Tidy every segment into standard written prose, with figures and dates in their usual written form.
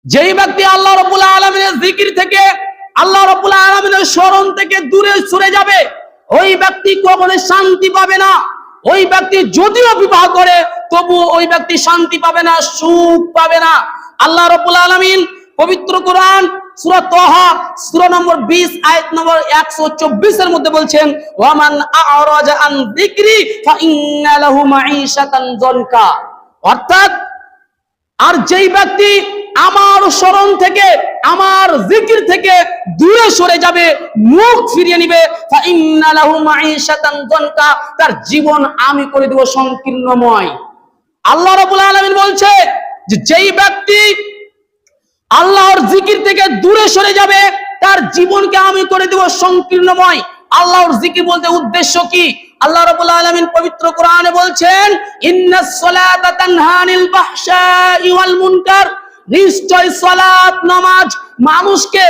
যেই ব্যক্তি আল্লাহ রাব্বুল আলামিনের জিকির থেকে, আল্লাহ রাব্বুল আলামিনের স্মরণ থেকে দূরে সরে যাবে, ওই ব্যক্তি কখনো শান্তি পাবে না। ওই ব্যক্তি যদিও বিবাহ করে তবু ওই ব্যক্তি শান্তি পাবে না, সুখ পাবে না। আল্লাহ রাব্বুল আলামিন পবিত্র কোরআন সূরা তাহা সূরা নম্বর 20 আয়াত নম্বর 124 এর মধ্যে বলছেন, ওয়ামান আ'রাজা আন যিকরি ফাইন্না লাহু মাঈশাতান যানকা। অর্থাৎ আর যেই ব্যক্তি আমার স্মরণ থেকে, আমার জিকির থেকে দূরে সরে যাবে, মুখ ফিরিয়ে নিবে, ফাইন্না লাহু মাঈশাতান যানকা, তার জীবন আমি করে দেব সংকীর্ণময়। আল্লাহ রাব্বুল আলামিন বলছে যে যেই ব্যক্তি আল্লাহর জিকির থেকে দূরে সরে যাবে তার জীবনকে আমি করে দেব সংকীর্ণময়। আল্লাহর জিকির বলতে উদ্দেশ্য কি? আল্লাহ রাব্বুল আলামিন পবিত্র কোরআনে বলছেন, ইন্নাস সালাতা তানহা আনিল ফাহশাই ওয়াল মুনকার, নিশ্চয় সালাত নামাজ মানুষকে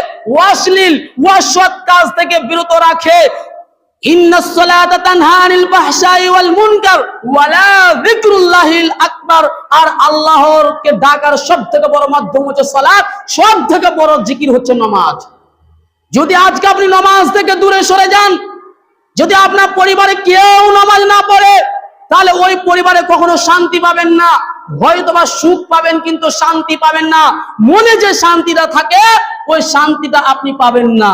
অশ্লীল অসৎ কাজ থেকে বিরত রাখে। ইন্নাস সালাতা তানহা আনিল ফাহশাই ওয়াল মুনকার ওয়ালা যিকরুল্লাহিল আকবার, আর আল্লাহরকে ডাকার সবথেকে বড় মাধ্যম হচ্ছে সালাত, সবথেকে বড় জিকির হচ্ছে নামাজ। যদি আজকে আপনি নামাজ থেকে দূরে সরে যান, যদি আপনার পরিবারে কেউ নামাজ না পড়ে, তাহলে ওই পরিবারে কখনো শান্তি পাবেন না। হয়তোবা সুখ পাবেন কিন্তু শান্তি পাবেন না। মনে যে শান্তিটা থাকে ওই শান্তিটা আপনি পাবেন না।